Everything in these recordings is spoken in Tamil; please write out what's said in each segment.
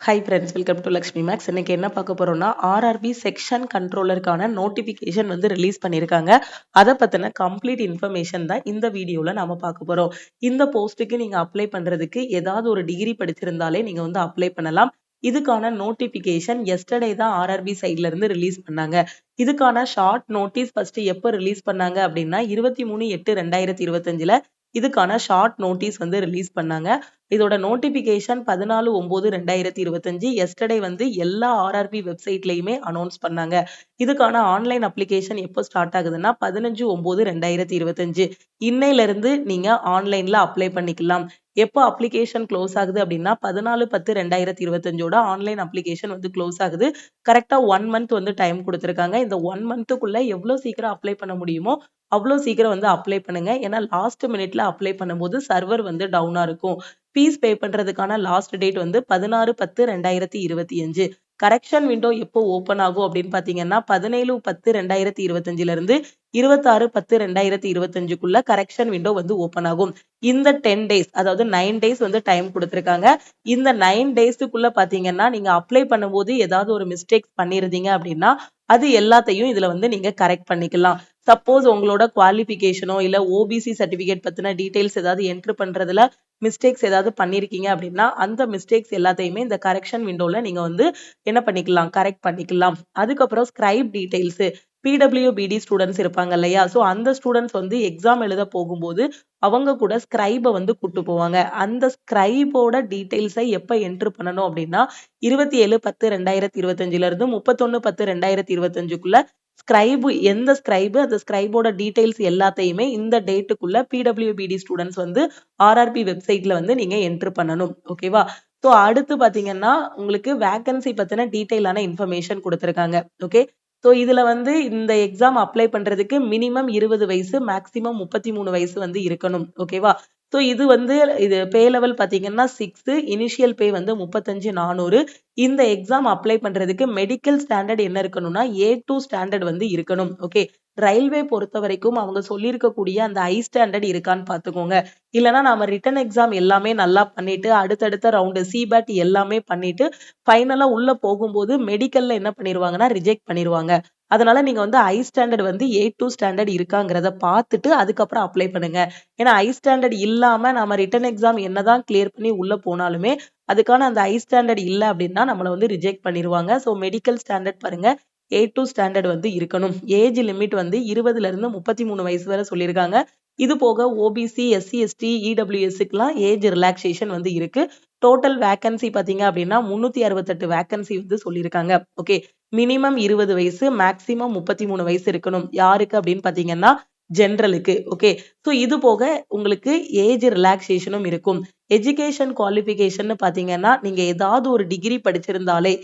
High friends, welcome to Lakshmi maths. இன்னைக்கு என்ன பார்க்க போறோம்னா, ஆர்ஆர்பி செக்ஷன் கண்ட்ரோலருக்கான நோட்டிஃபிகேஷன் வந்து ரிலீஸ் பண்ணியிருக்காங்க. அதை பற்றின கம்ப்ளீட் இன்ஃபர்மேஷன் தான் இந்த வீடியோவில் நாம பார்க்க போறோம். இந்த போஸ்ட்டுக்கு நீங்க அப்ளை பண்றதுக்கு ஏதாவது ஒரு டிகிரி படிச்சிருந்தாலே நீங்க வந்து அப்ளை பண்ணலாம். இதுக்கான நோட்டிபிகேஷன் எஸ்டர்டே தான் ஆர்ஆர்பி சைட்ல இருந்து ரிலீஸ் பண்ணாங்க. இதுக்கான ஷார்ட் நோட்டீஸ் ஃபர்ஸ்ட் எப்போ ரிலீஸ் பண்ணாங்க அப்படின்னா 23/8/2025 இதுக்கான ஷார்ட் நோட்டீஸ் வந்து ரிலீஸ் பண்ணாங்க. இதோட நோட்டிபிகேஷன் 14/9/2025 எஸ்டர்டே வந்து எல்லா ஆர்ஆர்பி வெப்சைட்லயுமே அனௌன்ஸ் பண்ணாங்க. இதுக்கான ஆன்லைன் அப்ளிகேஷன் எப்போ ஸ்டார்ட் ஆகுதுன்னா 15/9/2025 இன்னையில இருந்து நீங்க ஆன்லைன்ல அப்ளை பண்ணிக்கலாம். எப்போ அப்ளிகேஷன் க்ளோஸ் ஆகுது அப்படின்னா 14/10/2025 ஆன்லைன் அப்ளிகேஷன் வந்து க்ளோஸ் ஆகுது. கரெக்டா 1 மந்த் வந்து டைம் கொடுத்துருக்காங்க. இந்த 1 மந்த்துக்குள்ள எவ்வளவு சீக்கிரம் அப்ளை பண்ண முடியுமோ அவ்வளோ சீக்கிரம் வந்து அப்ளை பண்ணுங்க. ஏன்னா லாஸ்ட் மினிட்ல அப்ளை பண்ணும்போது சர்வர் வந்து டவுனா இருக்கும். ஃபீஸ் பே பண்றதுக்கான லாஸ்ட் டேட் வந்து 16/10/2025. கரெக்ஷன் விண்டோ எப்போ ஓப்பன் ஆகும் அப்படின்னு பாத்தீங்கன்னா 17/10/2025 இருந்து 26/10/2025 கரெக்ஷன் விண்டோ வந்து ஓப்பன் ஆகும். இந்த 10 டேஸ் அதாவது 9 டேஸ் வந்து டைம் கொடுத்துருக்காங்க. இந்த 9 டேஸுக்குள்ள பாத்தீங்கன்னா நீங்க அப்ளை பண்ணும்போது ஏதாவது ஒரு மிஸ்டேக்ஸ் பண்ணிருந்தீங்க அப்படின்னா அது எல்லாத்தையும் இதுல வந்து நீங்க கரெக்ட் பண்ணிக்கலாம். சப்போஸ் உங்களோட குவாலிஃபிகேஷனோ இல்ல ஓபிசி சர்டிபிகேட் பத்தின டீடைல்ஸ் ஏதாவது என்ட்ரு பண்றதுல மிஸ்டேக்ஸ் ஏதாவது பண்ணிருக்கீங்க அப்படின்னா அந்த மிஸ்டேக்ஸ் எல்லாத்தையுமே இந்த கரெக்ஷன் விண்டோல நீங்க வந்து என்ன பண்ணிக்கலாம், கரெக்ட் பண்ணிக்கலாம். அதுக்கப்புறம் ஸ்கிரைப் டீடைல்ஸ், பிடபிள்யூபிடி ஸ்டூடெண்ட்ஸ் இருப்பாங்க இல்லையா, ஸோ அந்த ஸ்டூடெண்ட்ஸ் வந்து எக்ஸாம் எழுத போகும்போது அவங்க கூட ஸ்கிரைபை வந்து கூட்டு போவாங்க. அந்த ஸ்கிரைபோட டீடைல்ஸை எப்ப என்ட்ரு பண்ணணும் அப்படின்னா 27/10/2025 இருந்து 31/10/2025 ஸ்கிரைபு எந்த ஸ்கிரைபு அந்த ஸ்கிரைபோட டீடைல்ஸ் எல்லாத்தையுமே இந்த டேட்டுக்குள்ள பிடபிள்யூபிடி ஸ்டூடெண்ட்ஸ் வந்து ஆர்ஆர்பி வெப்சைட்ல வந்து நீங்க என்ட்ரு பண்ணணும். ஓகேவா? ஸோ அடுத்து பாத்தீங்கன்னா உங்களுக்கு வேகன்சி பத்தின டீடைலான இன்ஃபர்மேஷன் கொடுத்துருக்காங்க. ஓகே, ஸோ இதுல வந்து இந்த எக்ஸாம் அப்ளை பண்றதுக்கு மினிமம் 20 வயசு மேக்சிமம் 33 வயசு வந்து இருக்கணும். ஓகேவா? ஸோ இது வந்து இது பே லெவல் பாத்தீங்கன்னா 6, இனிஷியல் பே வந்து 35,400. இந்த எக்ஸாம் அப்ளை பண்றதுக்கு மெடிக்கல் ஸ்டாண்டர்ட் என்ன இருக்கணும்னா A2 ஸ்டாண்டர்ட் வந்து இருக்கணும். ஓகே, ரயில்வே பொறுத்த வரைக்கும் அவங்க சொல்லியிருக்கக்கூடிய அந்த ஐ ஸ்டாண்டர்ட் இருக்கான்னு பாத்துக்கோங்க. இல்லைன்னா நாம ரிட்டன் எக்ஸாம் எல்லாமே நல்லா பண்ணிட்டு அடுத்தடுத்த ரவுண்டு சிபேட் எல்லாமே பண்ணிட்டு ஃபைனலா உள்ள போகும்போது மெடிக்கல்ல என்ன பண்ணிடுவாங்கன்னா ரிஜெக்ட் பண்ணிடுவாங்க. அதனால நீங்க வந்து ஐ ஸ்டாண்டர்ட் வந்து A2 ஸ்டாண்டர்ட் இருக்காங்கிறத பார்த்துட்டு அதுக்கப்புறம் அப்ளை பண்ணுங்க. ஏன்னா ஐ ஸ்டாண்டர்ட் இல்லாம நம்ம ரிட்டன் எக்ஸாம் என்னதான் கிளியர் பண்ணி உள்ள போனாலுமே அதுக்கான அந்த ஐ ஸ்டாண்டர்ட் இல்லை அப்படின்னா நம்மளை வந்து ரிஜெக்ட் பண்ணிடுவாங்க. ஸோ மெடிக்கல் ஸ்டாண்டர்ட் பாருங்க, A2 ஸ்டாண்டர்ட் வந்து இருக்கணும். ஏஜ் லிமிட் வந்து 20ல இருந்து 33 வயசு வரை சொல்லியிருக்காங்க. இது போக ஓபிசி, எஸ்சி, எஸ்டி, இடபிள்யூஎஸ்க்குலாம் ஏஜ் ரிலாக்ஸேஷன் வந்து இருக்கு. டோட்டல் வேகன்சி பாத்தீங்க அப்படின்னா 368 வேகன்சி வந்து சொல்லியிருக்காங்க. ஓகே, மினிமம் 20 வயசு மேக்சிமம் 33 வயசு இருக்கணும். யாருக்கு அப்படின்னு பாத்தீங்கன்னா ஜென்ரலுக்கு. ஓகே, ஸோ இது போக உங்களுக்கு ஏஜ் ரிலாக்ஸேஷனும் இருக்கும். எஜுகேஷன் குவாலிஃபிகேஷன் பாத்தீங்கன்னா நீங்க ஏதாவது ஒரு டிகிரி படிச்சிருந்தாலே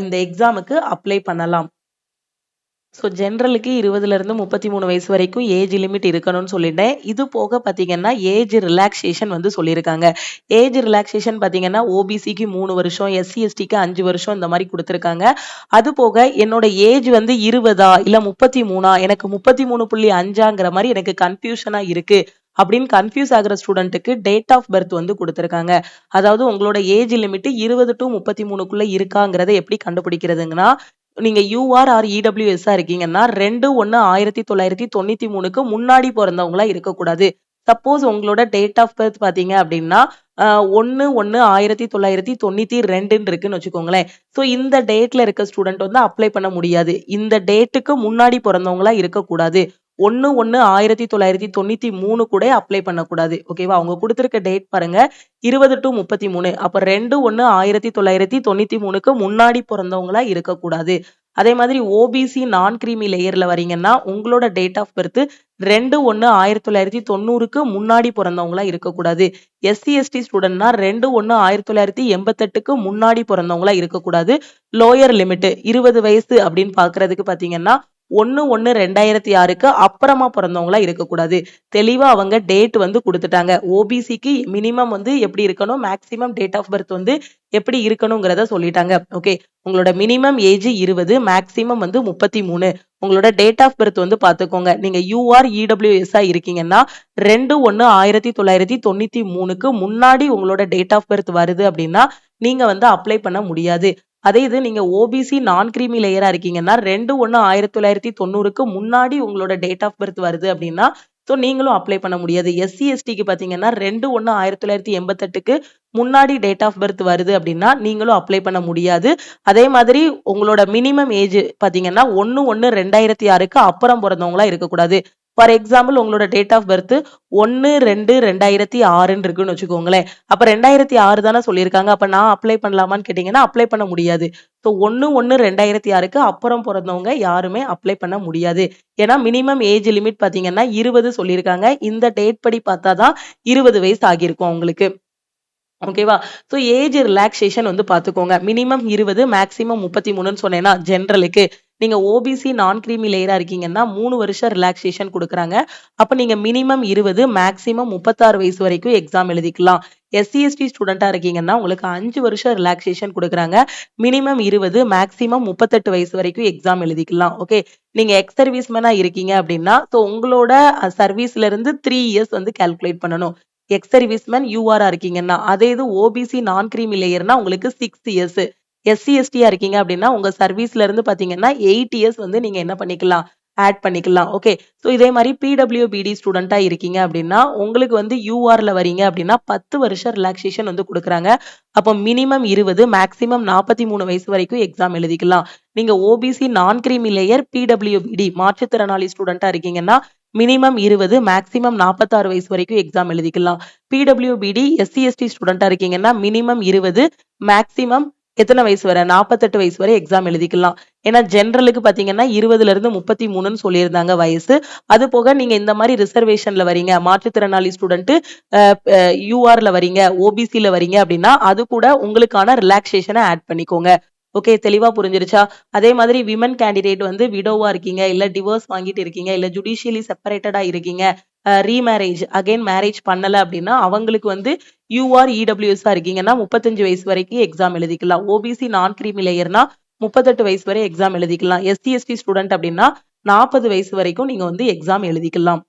இந்த எக்ஸாமுக்கு அப்ளை பண்ணலாம். ஸோ ஜென்ரலுக்கு 20ல இருந்து 33 வயசு வரைக்கும் ஏஜ் லிமிட் இருக்கணும்னு சொல்லிட்டேன். இது போக பார்த்தீங்கன்னா ஏஜ் ரிலாக்ஸேஷன் வந்து சொல்லியிருக்காங்க. ஏஜ் ரிலாக்ஸேஷன் பார்த்தீங்கன்னா ஓபிசிக்கு 3 வருஷம், எஸ்சி எஸ்டிக்கு 5 வருஷம் இந்த மாதிரி கொடுத்துருக்காங்க. அது போக என்னோட ஏஜ் வந்து 20 இல்ல 33 எனக்கு 33.5 மாதிரி எனக்கு கன்ஃபியூஷனா இருக்கு அப்படின்னு கன்ஃபியூஸ் ஆகிற ஸ்டூடெண்ட்டுக்கு டேட் ஆஃப் பர்த் வந்து கொடுத்துருக்காங்க. அதாவது உங்களோட ஏஜ் லிமிட் 20 to 33 இருக்காங்கிறத எப்படி கண்டுபிடிக்கிறதுங்கன்னா நீங்க யூஆர் ஆர் இடபிள்யூஎஸ் இருக்கீங்கன்னா 2/1/1993 முன்னாடி பிறந்தவங்களா இருக்கக்கூடாது. சப்போஸ் உங்களோட டேட் ஆஃப் பர்த் பாத்தீங்க அப்படின்னா 1/1/1992 இருக்குன்னு வச்சுக்கோங்களேன். ஸோ இந்த டேட்ல இருக்க ஸ்டூடெண்ட் வந்து அப்ளை பண்ண முடியாது. இந்த டேட்டுக்கு முன்னாடி பிறந்தவங்களா இருக்கக்கூடாது. 1/1/1993 கூட அப்ளை பண்ணக்கூடாது. ஓகேவா? அவங்க கொடுத்திருக்க டேட் பாருங்க 20 to 33. அப்ப 2/1/1993 முன்னாடி பிறந்தவங்களா இருக்கக்கூடாது. அதே மாதிரி ஓபிசி நான் கிரீமி லேயர்ல வரீங்கன்னா உங்களோட டேட் ஆஃப் பர்த் 2/1/1990 முன்னாடி பிறந்தவங்களா இருக்கக்கூடாது. எஸ்சி எஸ்டி ஸ்டூடெண்ட்னா 2/1/1988 முன்னாடி பிறந்தவங்களா இருக்கக்கூடாது. லோயர் லிமிட் 20 வயசு அப்படின்னு பாக்குறதுக்கு பாத்தீங்கன்னா 1/1/2006 அப்புறமா பிறந்தவங்களா இருக்கக்கூடாது. தெளிவா அவங்க டேட் வந்து கொடுத்துட்டாங்க. ஓபிசிக்கு மினிமம் வந்து எப்படி இருக்கணும், மேக்சிமம் டேட் ஆஃப் பர்த் வந்து எப்படி இருக்கணுங்கிறத சொல்லிட்டாங்க. ஓகே, உங்களோட மினிமம் ஏஜ் 20, மேக்சிமம் வந்து 33. உங்களோட டேட் ஆஃப் பர்த் வந்து பாத்துக்கோங்க. நீங்க யூஆர் இடபிள்யூஎஸ் இருக்கீங்கன்னா 2/1/1993 முன்னாடி உங்களோட டேட் ஆஃப் பர்த் வருது அப்படின்னா நீங்க வந்து அப்ளை பண்ண முடியாது. அதே இது நீங்க ஓபிசி நான் கிரீமி லேயரா இருக்கீங்கன்னா 2/1/1990க்கு முன்னாடி உங்களோட டேட் ஆஃப் பர்த் வருது அப்படின்னா ஸோ நீங்களும் அப்ளை பண்ண முடியாது. எஸ்சி எஸ்டிக்கு பாத்தீங்கன்னா 2/1/1988க்கு முன்னாடி டேட் ஆஃப் பர்த் வருது அப்படின்னா நீங்களும் அப்ளை பண்ண முடியாது. அதே மாதிரி உங்களோட மினிமம் ஏஜ் பாத்தீங்கன்னா 1/1/2006க்கு அப்புறம் பிறந்தவங்களா இருக்கக்கூடாது. ஃபார் எக்ஸாம்பிள் உங்களோட டேட் ஆஃப் பர்த் 1/2/2006 இருக்குன்னு வச்சுக்கோங்களேன். அப்ப 2006 தானே சொல்லியிருக்காங்க. அப்ப நான் அப்ளை பண்ணலாமான்னு கேட்டீங்கன்னா அப்ளை பண்ண முடியாது. ஸோ 1/1/2006க்கு அப்புறம் பிறந்தவங்க யாருமே அப்ளை பண்ண முடியாது. ஏன்னா மினிமம் ஏஜ் லிமிட் பாத்தீங்கன்னா 20 சொல்லியிருக்காங்க. இந்த டேட் படி பார்த்தாதான் 20 வயசு ஆகியிருக்கும் உங்களுக்கு. ஓகேவா? ஸோ ஏஜ் ரிலாக்ஸேஷன் வந்து பார்த்துக்கோங்க. மினிமம் 20 மேக்ஸிமம் 33ன்னு சொன்னேன்னா ஜென்ரலுக்கு. நீங்க ஓபிசி நான் கிரீமி லேயரா இருக்கீங்கன்னா 3 வருஷம் ரிலாக்ஸேஷன் கொடுக்குறாங்க. அப்ப நீங்க மினிமம் 20 மேக்ஸிமம் 36 வயசு வரைக்கும் எக்ஸாம் எழுதிக்கலாம். எஸ்சி எஸ்டி ஸ்டூடெண்டா இருக்கீங்கன்னா உங்களுக்கு 5 வருஷம் ரிலாக்ஸேஷன் கொடுக்குறாங்க. மினிமம் 20 மேக்ஸிமம் 38 வயசு வரைக்கும் எக்ஸாம் எழுதிக்கலாம். ஓகே. நீங்க எக்ஸ் சர்வீஸ்மேனா இருக்கீங்க அப்படின்னா ஸோ உங்களோட சர்வீஸ்ல இருந்து 3 இயர்ஸ் வந்து கால்குலேட் பண்ணணும். எக்ஸ் சர்வீஸ்மேன் யூஆரா இருக்கீங்கன்னா அதே இது ஓபிசி நான் கிரீமி லேயர்னா உங்களுக்கு 6 இயர்ஸ். எஸ்சி எஸ்டியா இருக்கீங்க அப்படின்னா உங்க சர்வீஸ்ல இருந்து பாத்தீங்கன்னா 8 இயர்ஸ் வந்து நீங்க என்ன பண்ணிக்கலாம் ஆட் பண்ணிக்கலாம். ஓகே. ஸோ இதே மாதிரி பிடபிள்யூபிடி ஸ்டூடெண்டா இருக்கீங்க அப்படின்னா உங்களுக்கு வந்து யூஆர்ல வரீங்க அப்படின்னா 10 வருஷம் ரிலாக்ஸேஷன் வந்து கொடுக்குறாங்க. அப்போ மினிமம் 20 மேக்ஸிமம் 43 வயசு வரைக்கும் எக்ஸாம் எழுதிக்கலாம். நீங்க ஓபிசி நான் கிரீமி லேயர் பிடபிள்யூபிடி மாற்றுத்திறனாளி ஸ்டூடெண்டா இருக்கீங்கன்னா மினிமம் 20 மேக்ஸிமம் 46 வயசு வரைக்கும் எக்ஸாம் எழுதிக்கலாம். பிடபிள்யூபிடி எஸ்சி எஸ்டி ஸ்டூடெண்டா இருக்கீங்கன்னா மினிமம் 20 மேக்ஸிமம் எத்தனை வயசு வரை 48 வயசு வரை எக்ஸாம் எழுதிக்கலாம். ஏன்னா ஜென்ரலுக்கு பாத்தீங்கன்னா 20ல இருந்து 33ன்னு சொல்லியிருந்தாங்க வயசு. அது போக நீங்க இந்த மாதிரி ரிசர்வேஷன்ல வரீங்க மாற்றுத்திறனாளி ஸ்டூடெண்ட் யூஆர்ல வரீங்க ஓபிசில வரீங்க அப்படின்னா அது கூட உங்களுக்கான ரிலாக்ஸேஷனை ஆட் பண்ணிக்கோங்க. ஓகே. தெளிவா புரிஞ்சிருச்சா? அதே மாதிரி விமன் கேண்டிடேட் வந்து விடோவா இருக்கீங்க இல்ல டிவோர்ஸ் வாங்கிட்டு இருக்கீங்க இல்ல ஜுடிஷியலி செப்பரேட்டடா இருக்கீங்க ரீமேரேஜ் அகைன் மேரேஜ் பண்ணல அப்படின்னா அவங்களுக்கு வந்து யூஆர் இடபிள்யூஎஸ் இருக்கீங்கன்னா 35 வயசு வரைக்கும் எக்ஸாம் எழுதிக்கலாம். ஓபிசி நான் கிரீமி லேயர்னா 38 வயசு வரை எக்ஸாம் எழுதிக்கலாம். எஸ்சி எஸ்டி ஸ்டூடெண்ட் அப்படின்னா 40 வயசு வரைக்கும் நீங்க வந்து எக்ஸாம் எழுதிக்கலாம்.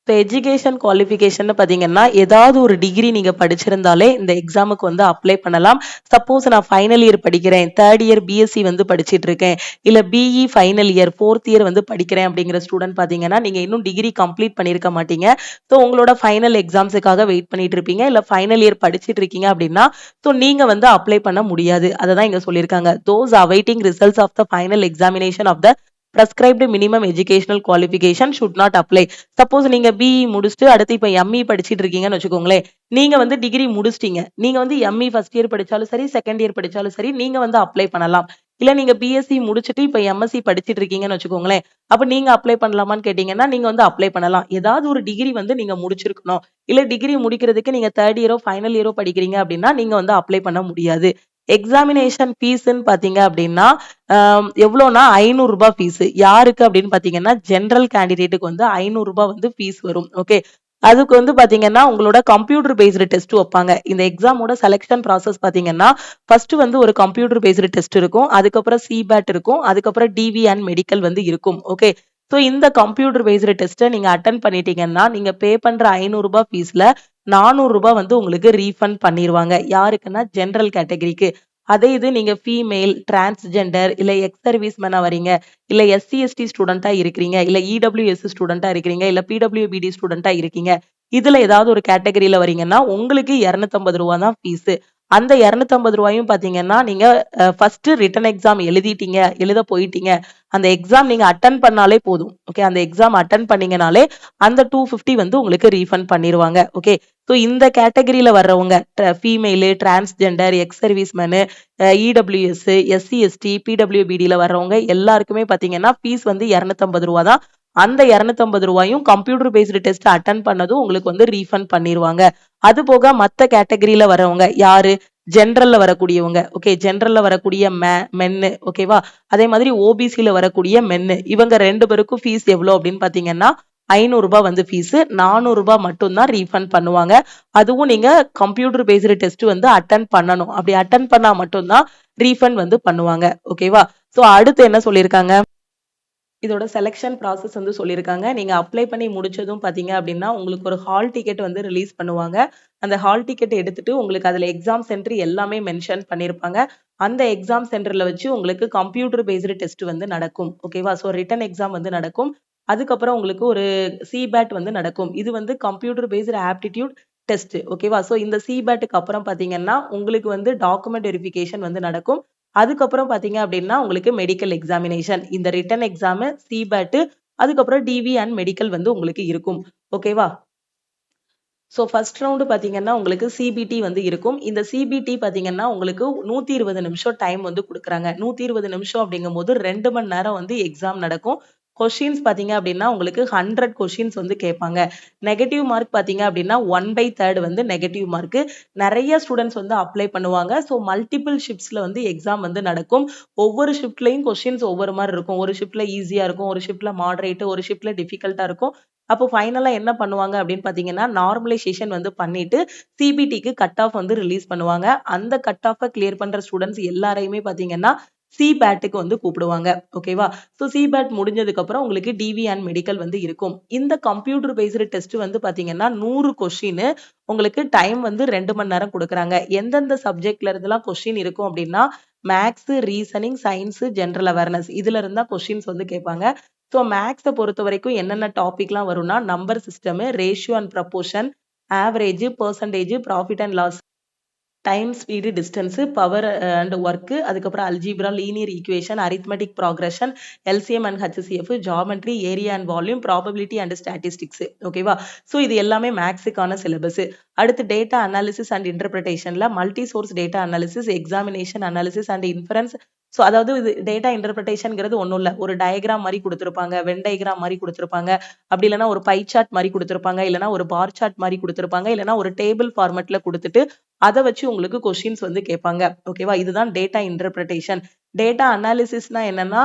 இப்போ எஜுகேஷன் குவாலிஃபிகேஷன் பார்த்தீங்கன்னா ஏதாவது ஒரு டிகிரி நீங்க படிச்சிருந்தாலே இந்த எக்ஸாமுக்கு வந்து அப்ளை பண்ணலாம். சப்போஸ் நான் ஃபைனல் இயர் படிக்கிறேன், தேர்ட் இயர் பிஎஸ்சி வந்து படிச்சிட்டு இருக்கேன், இல்ல BE final year fourth year வந்து படிக்கிறேன் அப்படிங்கிற ஸ்டூடெண்ட் பார்த்தீங்கன்னா நீங்க இன்னும் டிகிரி கம்ப்ளீட் பண்ணியிருக்க மாட்டீங்க. ஸோ உங்களோட ஃபைனல் எக்ஸாம்ஸுக்காக வெயிட் பண்ணிட்டு இருப்பீங்க, இல்ல ஃபைனல் இயர் படிச்சிட்டு இருக்கீங்க அப்படின்னா ஸோ நீங்க வந்து அப்ளை பண்ண முடியாது. அதை தான் இங்க சொல்லியிருக்காங்க. Those awaiting results of the final examination of the prescribed minimum educational qualification should not apply. Suppose நீங்க பிஇ முடிச்சுட்டு அடுத்து இப்ப எம்இ படிச்சிட்டு இருக்கீங்கன்னு வச்சுக்கோங்களேன். நீங்க வந்து டிகிரி முடிச்சிட்டீங்க. நீங்க வந்து எம்இ ஃபர்ஸ்ட் இயர் படிச்சாலும் சரி செகண்ட் இயர் படிச்சாலும் சரி நீங்க வந்து அப்ளை பண்ணலாம். இல்ல நீங்க பிஎஸ்சி முடிச்சுட்டு இப்ப எம்எஸ்சி படிச்சிட்டு இருக்கீங்கன்னு வச்சுக்கோங்களேன். அப்ப நீங்க அப்ளை பண்ணலாமான்னு கேட்டீங்கன்னா நீங்க வந்து அப்ளை பண்ணலாம். ஏதாவது ஒரு டிகிரி வந்து நீங்க முடிச்சிருக்கணும். இல்ல டிகிரி முடிக்கிறதுக்கு நீங்க தேர்ட் இயரோ ஃபைனல் இயரோ படிக்கிறீங்க அப்படின்னா நீங்க வந்து அப்ளை பண்ண முடியாது. எக்ஸாமினேஷன் ஃபீஸ்ன்னு பாத்தீங்க அப்படின்னா எவ்வளோனா 500 ரூபாய் ஃபீஸ். யாருக்கு அப்படின்னு பாத்தீங்கன்னா ஜெனரல் கேண்டிடேட்டுக்கு வந்து 500 ரூபாய் வந்து ஃபீஸ் வரும். ஓகே. அதுக்கு வந்து பாத்தீங்கன்னா உங்களோட கம்ப்யூட்டர் பேஸ்டு டெஸ்ட் வைப்பாங்க. இந்த எக்ஸாமோட செலெக்ஷன் ப்ராசஸ் பாத்தீங்கன்னா ஃபர்ஸ்ட் வந்து ஒரு கம்ப்யூட்டர் பேஸ்டு டெஸ்ட் இருக்கும், அதுக்கப்புறம் சிபேட் இருக்கும், அதுக்கப்புறம் டிவி அண்ட் மெடிக்கல் வந்து இருக்கும். ஓகே. ஸோ இந்த கம்ப்யூட்டர் பேஸ்டு டெஸ்ட்டை நீங்க அட்டன் பண்ணிட்டீங்கன்னா நீங்க பே பண்ற 500 ரூபாய் ஃபீஸ்ல 400 ரூபாய் வந்து உங்களுக்கு ரீஃபண்ட் பண்ணிடுவாங்க. யாருக்குன்னா ஜெனரல் கேட்டகரிக்கு. அதே இது நீங்க ஃபீமேல் டிரான்ஸ்ஜெண்டர் இல்ல எக்ஸ் சர்வீஸ்மேனா வரீங்க இல்ல எஸ்சி எஸ்டி ஸ்டூடெண்டா இருக்கிறீங்க இல்ல இடபிள்யூஎஸ் ஸ்டூடெண்டா இருக்கிறீங்க இல்ல பிடபிள்யூபிடி ஸ்டூடெண்டா இருக்கீங்க இதுல ஏதாவது ஒரு கேட்டகரியில வரீங்கன்னா உங்களுக்கு 250 ரூபா தான் ஃபீஸ். அந்த 250 ரூபாயும் பாத்தீங்கன்னா நீங்க ஃபர்ஸ்ட் ரிட்டன் எக்ஸாம் எழுதிட்டீங்க எழுத போயிட்டீங்க அந்த எக்ஸாம் நீங்க அட்டன் பண்ணாலே போதும். ஓகே. அந்த எக்ஸாம் அட்டன் பண்ணீங்கனாலே அந்த 250 வந்து உங்களுக்கு ரீஃபண்ட் பண்ணிடுவாங்க. ஓகே. ஸோ இந்த கேட்டகரியில வர்றவங்க female transgender ex serviceman EWS SC ST பிடபிள்யூபிடியில வர்றவங்க எல்லாருக்குமே பாத்தீங்கன்னா ஃபீஸ் வந்து 250 ரூபா தான். அந்த 250 ரூபாயும் கம்ப்யூட்டர் பேஸ்டு டெஸ்ட் அட்டன் பண்ணதும் உங்களுக்கு வந்து ரீஃபண்ட் பண்ணிடுவாங்க. அது போக மத்த கேட்டகரியில வரவங்க யாரு ஜென்ரல்ல வரக்கூடியவங்க. ஓகே. ஜென்ரல்ல வரக்கூடிய மென்னு. ஓகேவா. அதே மாதிரி ஓபிசில வரக்கூடிய மென்னு. இவங்க 2 பேருக்கும் ஃபீஸ் எவ்வளவு அப்படின்னு பாத்தீங்கன்னா 500 ரூபாய் வந்து ஃபீஸ். 400 ரூபாய் மட்டும் தான் ரீஃபண்ட் பண்ணுவாங்க. அதுவும் நீங்க கம்ப்யூட்டர் பேஸ்டு டெஸ்ட் வந்து அட்டன் பண்ணணும். அப்படி அட்டன் பண்ணா மட்டும்தான் ரீஃபண்ட் வந்து பண்ணுவாங்க. ஓகேவா. சோ அடுத்து என்ன சொல்லியிருக்காங்க, இதோட செலெக்ஷன் ப்ராசஸ் வந்து சொல்லியிருக்காங்க. நீங்க அப்ளை பண்ணி முடிச்சதும் பார்த்தீங்க அப்படின்னா, உங்களுக்கு ஒரு ஹால் டிக்கெட் வந்து ரிலீஸ் பண்ணுவாங்க. அந்த ஹால் டிக்கெட் எடுத்துட்டு உங்களுக்கு அதுல எக்ஸாம் சென்டர் எல்லாமே மென்ஷன் பண்ணியிருப்பாங்க. அந்த எக்ஸாம் சென்டர்ல வச்சு உங்களுக்கு கம்ப்யூட்டர் பேஸ்டு டெஸ்ட் வந்து நடக்கும். ஓகேவா? ஸோ ரிட்டன் எக்ஸாம் வந்து நடக்கும். அதுக்கப்புறம் உங்களுக்கு ஒரு சிபேட் வந்து நடக்கும். இது வந்து கம்ப்யூட்டர் பேஸ்டு ஆப்டிடியூட் டெஸ்ட். ஓகேவா? ஸோ இந்த சிபேட்டுக்கு அப்புறம் பார்த்தீங்கன்னா, உங்களுக்கு வந்து டாக்குமெண்ட் வெரிஃபிகேஷன் வந்து நடக்கும். அதுக்கப்புறம் பார்த்தீங்க அப்படின்னா, உங்களுக்கு மெடிக்கல் எக்ஸாமினேஷன். இந்த ரிட்டன் எக்ஸாமு, சிபேட் அதுக்கப்புறம் டிவி அண்ட் மெடிக்கல் வந்து உங்களுக்கு இருக்கும். ஓகேவா? ஸோ ஃபர்ஸ்ட் ரவுண்டு பார்த்தீங்கன்னா, உங்களுக்கு சிபிடி வந்து இருக்கும். இந்த சிபிடி பார்த்தீங்கன்னா, உங்களுக்கு 120 நிமிஷம் டைம் வந்து குடுக்குறாங்க. 120 நிமிஷம் அப்படிங்கும்போது 2 மணி நேரம் வந்து எக்ஸாம் நடக்கும். கொஸ்டின்ஸ் பார்த்தீங்க அப்படின்னா, உங்களுக்கு 100 கொஸ்டின்ஸ் வந்து கேட்பாங்க. நெகட்டிவ் மார்க் பார்த்தீங்க அப்படின்னா, 1/3 வந்து நெகட்டிவ் மார்க்கு. நெறைய ஸ்டூடண்ட்ஸ் வந்து அப்ளை பண்ணுவாங்க. ஸோ மல்டிபிள் ஷிஃப்ட்ஸ்ல வந்து எக்ஸாம் வந்து நடக்கும். ஒவ்வொரு ஷிஃப்ட்லயும் கொஸ்டின்ஸ் ஒவ்வொரு மாரி இருக்கும். ஒரு ஷிஃப்ட்ல ஈஸியா இருக்கும். ஒரு ஷிஃப்ட்ல மாடரேட், ஒரு ஷிஃப்ட்ல டிஃபிகல்ட்டா இருக்கும். அப்போ ஃபைனலா என்ன பண்ணுவாங்க அப்படின்னு பார்த்தீங்கன்னா, நார்மலைசேஷன் வந்து பண்ணிட்டு சிபிடிக்கு கட் ஆஃப் வந்து ரிலீஸ் பண்ணுவாங்க. அந்த கட் ஆஃப கிளியர் பண்ற ஸ்டூடண்ட்ஸ் எல்லாரையுமே பார்த்தீங்கன்னா, சிபேட்டுக்கு வந்து கூப்பிடுவாங்க. ஓகேவா? ஸோ சிபேட் முடிஞ்சதுக்கு அப்புறம் உங்களுக்கு டிவி அண்ட் மெடிக்கல் வந்து இருக்கும். இந்த கம்ப்யூட்டர் பேஸ்டு டெஸ்ட் வந்து பார்த்தீங்கன்னா, 100 கொஸ்டின் உங்களுக்கு டைம் வந்து 2 மணி நேரம் குடுக்குறாங்க. எந்தெந்த சப்ஜெக்ட்ல இருந்துலாம் கொஸ்டின் இருக்கும் அப்படின்னா, maths, reasoning, science, general awareness இதுல இருந்தா கொஸ்டின்ஸ் வந்து கேட்பாங்க. ஸோ மேத்ஸ பொறுத்தவரைக்கும் என்னென்ன டாபிக்லாம் வரும்னா, number system, ratio and proportion, average, percentage, profit and loss, time, speed, distance, power and work, அதுக்கப்புறம் algebra, linear equation, arithmetic progression, LCM and HCF, geometry, area and volume, probability and statistics. ஓகேவா? ஸோ இது எல்லாமே மேக்ஸுக்கான சிலபஸ். அடுத்து டேட்டா அனாலிசிஸ் அண்ட் இன்டர்பிரிட்டேஷன்ல multi source data analysis, examination analysis and inference. So அதாவது இது டேட்டா இன்டர்பிரிட்டேஷன்ங்கிறது ஒன்றும் இல்லை. ஒரு டயக்ராம் மாதிரி கொடுத்துருப்பாங்க, வென் டயக்ராம் மாதிரி கொடுத்துருப்பாங்க, அப்படி இல்லைன்னா ஒரு பை சார்ட் மாதிரி கொடுத்துருப்பாங்க, இல்லைன்னா ஒரு பார் சார்ட் மாதிரி கொடுத்துருப்பாங்க, இல்லைன்னா ஒரு டேபிள் ஃபார்மெட்ல கொடுத்துட்டு அதை வச்சு உங்களுக்கு கொஸ்டின்ஸ் வந்து கேட்பாங்க. ஓகேவா? இதுதான் டேட்டா இன்டர்பிரிட்டேஷன். டேட்டா அனாலிசிஸ்னா என்னன்னா,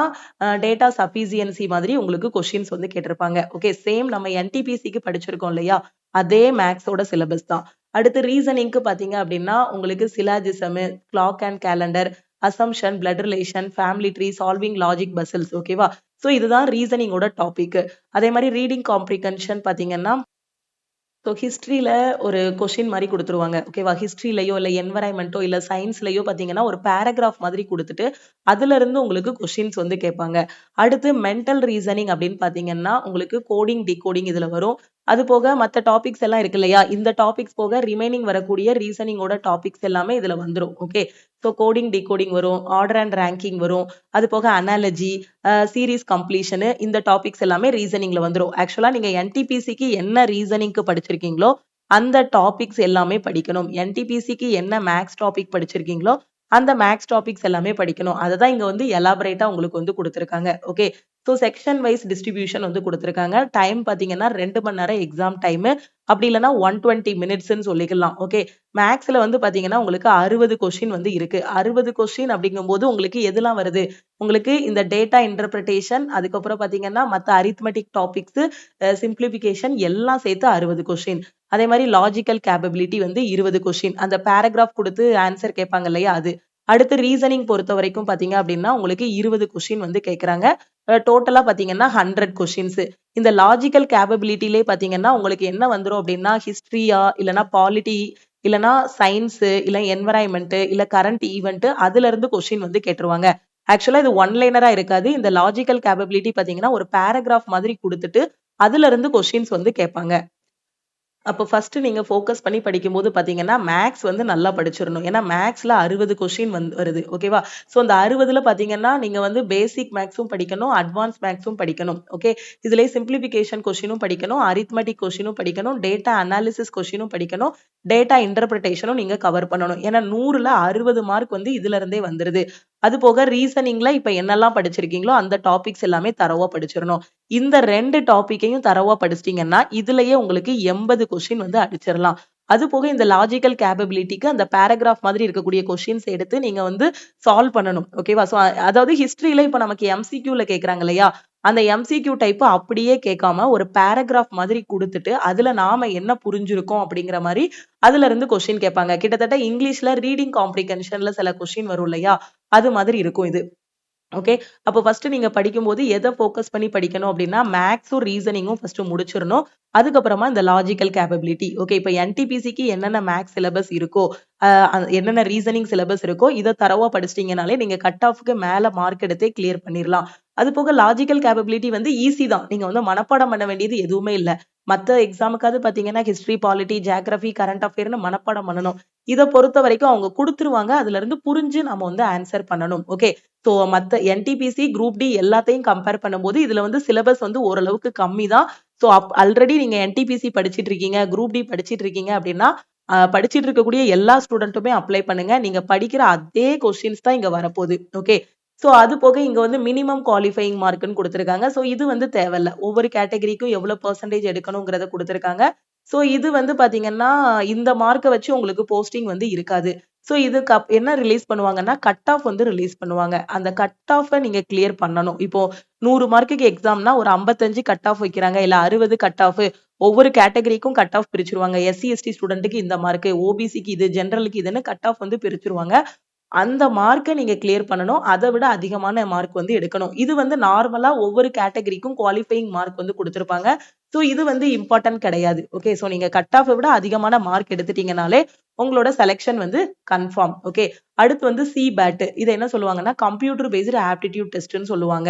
டேட்டா சஃபிசியன்சி மாதிரி உங்களுக்கு கொஸ்டின்ஸ் வந்து கேட்டிருப்பாங்க. ஓகே, சேம் நம்ம என்டிபிசிக்கு படிச்சிருக்கோம் இல்லையா, அதே மேக்ஸோட சிலபஸ் தான். அடுத்து ரீசனிங்க்கு பாத்தீங்க அப்படின்னா, உங்களுக்கு syllogism, clock and calendar, assumption, blood relation, family tree, solving logic puzzles. ஓகேவா? ஸோ இதுதான் ரீசனிங்கோட டாபிக். அதே மாதிரி ரீடிங் காம்ப்ரிகன்ஷன் பாத்தீங்கன்னா, ஸோ ஹிஸ்ட்ரியில ஒரு கொஷின் மாதிரி கொடுத்துருவாங்க. ஓகேவா? ஹிஸ்ட்ரியிலயோ இல்லை என்வரான்மெண்ட்டோ இல்லை சயின்ஸ்லயோ பார்த்தீங்கன்னா ஒரு பேராகிராஃப் மாதிரி கொடுத்துட்டு அதுல இருந்து உங்களுக்கு கொஷின்ஸ் வந்து கேட்பாங்க. அடுத்து மென்டல் ரீசனிங் அப்படின்னு பார்த்தீங்கன்னா உங்களுக்கு கோடிங், டிகோடிங் இதுல வரும். அது போக மற்ற டாபிக்ஸ் எல்லாம் இருக்கு இல்லையா, இந்த டாபிக்ஸ் போக ரிமைனிங் வரக்கூடிய ரீசனிங்கோட டாபிக்ஸ் எல்லாமே இதுல வந்துடும். ஓகே, ஸோ கோடிங், டிகோடிங் வரும், ஆர்டர் அண்ட் ரேங்கிங் வரும், அது போக அனாலஜி, சீரீஸ் கம்ப்ளீஷனு, இந்த டாபிக்ஸ் எல்லாமே ரீசனிங்ல வந்துடும். ஆக்சுவலா நீங்க என்டிபிசிக்கு என்ன ரீசனிங்க்கு படிச்சிருக்கீங்களோ அந்த டாபிக்ஸ் எல்லாமே படிக்கணும். என்டிபிசிக்கு என்ன மேக்ஸ் டாபிக் படிச்சிருக்கீங்களோ அந்த மேக்ஸ் டாபிக்ஸ் எல்லாமே படிக்கணும். அதை தான் இங்க வந்து எலாபரேட்டா உங்களுக்கு வந்து கொடுத்துருக்காங்க. Okay, so section wise distribution வந்து கொடுத்துருக்காங்க. டைம் பார்த்தீங்கன்னா 2 மணி நேரம் எக்ஸாம் டைமு, அப்படி இல்லைன்னா 120 மினிட்ஸ்ன்னு சொல்லிக்கலாம். ஓகே, மேக்ஸ்ல வந்து பார்த்தீங்கன்னா உங்களுக்கு 60 கொஸ்டின் வந்து இருக்கு. 60 கொஸ்டின் அப்படிங்கும்போது உங்களுக்கு எதெல்லாம் வருது, உங்களுக்கு இந்த டேட்டா இன்டர்பிரிட்டேஷன், அதுக்கப்புறம் பார்த்தீங்கன்னா மற்ற அரித்மெட்டிக் டாபிக்ஸ், சிம்பிளிஃபிகேஷன் எல்லாம் சேர்த்து 60 கொஸ்டின். அதே மாதிரி லாஜிக்கல் கேப்பபிலிட்டி வந்து 20 கொஸ்டின். அந்த பேராகிராஃப் கொடுத்து ஆன்சர் கேட்பாங்க இல்லையா அது. அடுத்து ரீசனிங் பொறுத்த வரைக்கும் பாத்தீங்க அப்படின்னா உங்களுக்கு 20 கொஸ்டின் வந்து கேட்கறாங்க. டோட்டலா பாத்தீங்கன்னா 100 கொஸ்டின்ஸ். இந்த லாஜிக்கல் கேப்பபிலிட்டிலே பாத்தீங்கன்னா உங்களுக்கு என்ன வந்துரும் அப்படின்னா ஹிஸ்டரியா, இல்லைன்னா பாலிட்டி, இல்லைன்னா சயின்ஸ், இல்ல என்வரான்மெண்ட், இல்ல கரண்ட் ஈவெண்ட், அதுல இருந்து கொஸ்டின் வந்து கேட்டுருவாங்க. ஆக்சுவலா இது ஒன் லைனரா இருக்காது. இந்த லாஜிக்கல் கேப்பபிலிட்டி பாத்தீங்கன்னா ஒரு பேராகிராஃப் மாதிரி கொடுத்துட்டு அதுல இருந்து கொஸ்டின்ஸ் வந்து கேட்பாங்க. அப்போ ஃபர்ஸ்ட் நீங்க ஃபோக்கஸ் பண்ணி படிக்கும்போது பாத்தீங்கன்னா மேக்ஸ் வந்து நல்லா படிச்சிடணும். ஏன்னா மேக்ஸ்ல 60 கொஸ்டின் வந்து வருது. ஓகேவா? ஸோ அந்த 60ல பாத்தீங்கன்னா நீங்க வந்து பேசிக் மேக்ஸும் படிக்கணும், அட்வான்ஸ் மேக்ஸும் படிக்கணும். ஓகே, இதுலயே சிம்பிளிஃபிகேஷன் கொஸ்டினும் படிக்கணும், அரித்மெட்டிக் கொஸ்டினும் படிக்கணும், டேட்டா அனாலிசிஸ் கொஸ்டினும் படிக்கணும், டேட்டா இன்டர்பிரிட்டேஷனும் நீங்க கவர் பண்ணணும். ஏன்னா 100ல 60 மார்க் வந்து இதுல இருந்தே வந்துருது. அது போக ரீசனிங்ல இப்ப என்னெல்லாம் படிச்சிருக்கீங்களோ அந்த டாபிக்ஸ் எல்லாமே தரவா படிச்சிடணும். இந்த 2 டாபிக்கையும் தரவா படிச்சிட்டீங்கன்னா இதுலயே உங்களுக்கு 80 கொஸ்டின் வந்து அடிச்சிடலாம். அது போக இந்த லாஜிக்கல் கேப்பபிலிட்டிக்கு அந்த பேராகிராஃப் மாதிரி இருக்கக்கூடிய கொஸ்டின்ஸ் எடுத்து நீங்க வந்து சால்வ் பண்ணணும். ஓகேவா? ஸோ அதாவது ஹிஸ்டரியில இப்ப நமக்கு எம்சிக்யூல கேட்கறாங்க இல்லையா, அந்த எம்சிக்யூ டைப் அப்படியே கேட்காம ஒரு பேராகிராஃப் மாதிரி கொடுத்துட்டு அதுல நாம என்ன புரிஞ்சிருக்கோம் அப்படிங்கிற மாதிரி அதுல இருந்து கொஸ்டின் கேட்பாங்க. கிட்டத்தட்ட இங்கிலீஷ்ல ரீடிங் காம்ப்ரிகென்ஷன்ல சில கொஸ்டின் வரும் இல்லையா, அது மாதிரி இருக்கும் இது. ஓகே. அப்போ ஃபர்ஸ்ட் நீங்க படிக்கும்போது எதை ஃபோக்கஸ் பண்ணி படிக்கணும் அப்படின்னா, மேத்ஸும், ரீசனிங்கும் ஃபர்ஸ்ட் முடிச்சிரணும். அதுக்கப்புறமா இந்த லாஜிக்கல் கேப்பபிலிட்டி. ஓகே. இப்ப என்டிபிசிக்கு என்னென்ன மேத்ஸ் சிலபஸ் இருக்கோ, என்னென்ன ரீசனிங் சிலபஸ் இருக்கோ, இத தரோவா படிச்சிட்டீங்கனாலே நீங்க கட் ஆஃப்க்கு மேல மார்க் எடுத்தே கிளியர் பண்ணிரலாம். அது போக லாஜிக்கல் கேப்பபிலிட்டி வந்து ஈஸி தான். நீங்க வந்து மனப்பாடம் பண்ண வேண்டியது எதுவுமே இல்ல. மத்த எக்ஸாமுக்காவது பாத்தீங்கன்னா, ஹிஸ்டரி, பாலிட்டி, ஜியோகிராஃபி, கரண்ட் அஃபேர்ன்னு மனப்பாடம் பண்ணணும். இத பொறுத்த வரைக்கும் அவங்க குடுத்துருவாங்க. அதுல இருந்து புரிஞ்சு நம்ம வந்து ஆன்சர் பண்ணணும். ஓகே. சோ மத்த என்டிபிசி, குரூப் டி எல்லாத்தையும் கம்பேர் பண்ணும்போது இதுல வந்து சிலபஸ் வந்து ஓரளவுக்கு கம்மி தான். சோ ஆல்ரெடி நீங்க என்டிபிசி படிச்சிட்டு இருக்கீங்க, குரூப் டி படிச்சிட்டு இருக்கீங்க அப்படின்னா, படிச்சிட்டு இருக்கக்கூடிய எல்லா ஸ்டூடெண்ட்டுமே அப்ளை பண்ணுங்க. நீங்க படிக்கிற அதே கொஸ்டின்ஸ் தான் இங்க வரப்போகுது. ஓகே. சோ அது போக இங்க வந்து மினிமம் குவாலிஃபையிங் மார்க்ன்னு குடுத்திருக்காங்க. சோ இது வந்து தேவையில்ல. ஒவ்வொரு கேட்டகரிக்கும் எவ்வளவு பெர்சன்டேஜ் எடுக்கணும்ங்கறத குடுத்திருக்காங்க. சோ இது வந்து பாத்தீங்கன்னா, இந்த மார்க்க வச்சு உங்களுக்கு போஸ்டிங் வந்து இருக்காது. சோ இதுக்கு என்ன ரிலீஸ் பண்ணுவாங்கன்னா, கட் ஆஃப் வந்து ரிலீஸ் பண்ணுவாங்க. அந்த கட் ஆஃப்ப நீங்க கிளியர் பண்ணணும். இப்போ 100 மார்க்குக்கு எக்ஸாம்னா ஒரு 55 கட் ஆஃப் வைக்கிறாங்க. இல்ல 60 கட் ஆஃப். ஒவ்வொரு கேட்டகரிக்கும் கட் ஆஃப் பிரிச்சுருவாங்க. எஸ்சி, எஸ்டி ஸ்டூடெண்ட்க்கு இந்த மார்க், ஓபிசிக்கு இது, ஜெனரலுக்கு இதுன்னு கட் ஆஃப் வந்து பிரிச்சுருவாங்க. அந்த மார்க்க நீங்க கிளியர் பண்ணணும். அத விட அதிகமான மார்க் வந்து எடுக்கணும். இது வந்து நார்மலா ஒவ்வொரு கேட்டகரிக்கும் குவாலிஃபையிங் மார்க் வந்து குடுத்திருப்பாங்க. சோ இது வந்து இம்பார்ட்டன்ட் கிடையாது. ஓகே. சோ நீங்க கட் ஆஃப் விட அதிகமான மார்க் எடுத்துட்டீங்கனாலே உங்களோட செலக்ஷன் வந்து கன்ஃபார்ம். ஓகே. அடுத்து வந்து சிபேட். இத என்ன சொல்லுவாங்கன்னா, கம்ப்யூட்டர் பேஸ்ட் ஆப்டிட்யூட் டெஸ்ட்ன்னு சொல்லுவாங்க.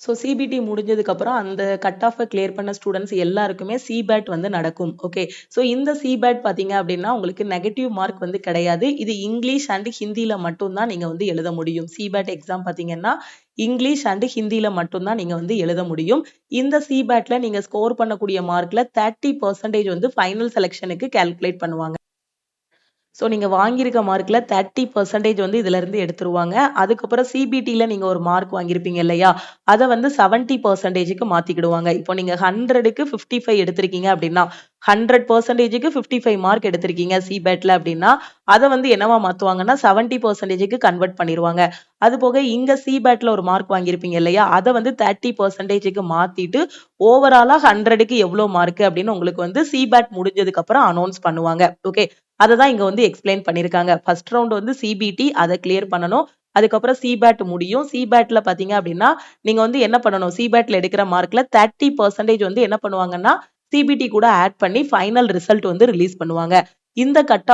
ஸோ சிபிடி முடிஞ்சதுக்கு அப்புறம் அந்த கட் ஆஃப கிளியர் பண்ண ஸ்டூடண்ட்ஸ் எல்லாருக்குமே சிபேட் வந்து நடக்கும். ஓகே. ஸோ இந்த சிபேட் பார்த்தீங்க அப்படின்னா, உங்களுக்கு நெகட்டிவ் மார்க் வந்து கிடையாது. இது இங்கிலீஷ் அண்ட் ஹிந்தியில மட்டும் தான் நீங்க வந்து எழுத முடியும். சிபேட் எக்ஸாம் பார்த்தீங்கன்னா, இங்கிலீஷ் அண்ட் ஹிந்தியில மட்டும் தான் நீங்க வந்து எழுத முடியும். இந்த சிபேட்ல நீங்க ஸ்கோர் பண்ணக்கூடிய மார்க்ல 30% வந்து ஃபைனல் செலக்ஷனுக்கு கால்குலேட் பண்ணுவாங்க. ஸோ நீங்க வாங்கியிருக்க மார்க்ல 30% வந்து இதுல இருந்து எடுத்துருவாங்க. அதுக்கப்புறம் சிபிடில நீங்க ஒரு மார்க் வாங்கியிருப்பீங்க இல்லையா? அத வந்து 70%க்கு மாத்திக்கிடுவாங்க. இப்போ நீங்க 100க்கு 55 எடுத்திருக்கீங்க அப்படின்னா, 100%க்கு 55 மார்க் எடுத்திருக்கீங்க சிபேட்ல அப்படின்னா, அத வந்து என்னவா மாத்துவாங்கன்னா 70%க்கு கன்வெர்ட் பண்ணிருவாங்க. அது போக இங்க சிபேட்ல ஒரு மார்க் வாங்கியிருப்பீங்க இல்லையா? அத வந்து 30%க்கு மாத்திட்டு ஓவராலா 100க்கு எவ்வளோ மார்க் அப்படின்னு உங்களுக்கு வந்து சிபேட் முடிஞ்சதுக்கு அப்புறம் அனௌன்ஸ் பண்ணுவாங்க. ஓகே. அததான் இங்க வந்து எக்ஸ்பிளைன் பண்ணிருக்காங்க. ஃபர்ஸ்ட் ரவுண்ட் வந்து சிபிடி அத கிளியர் பண்ணணும். அதுக்கப்புறம் சிபேட் முடியும். சிபேட்ல பாத்தீங்க அப்படின்னா, நீங்க வந்து என்ன பண்ணணும்? சிபேட்ல எடுக்கிற மார்க்ல 30% வந்து என்ன பண்ணுவாங்கன்னா, சிபிடி கூட ஆட் பண்ணி ஃபைனல் ரிசல்ட் வந்து ரிலீஸ் பண்ணுவாங்க. இந்த கட்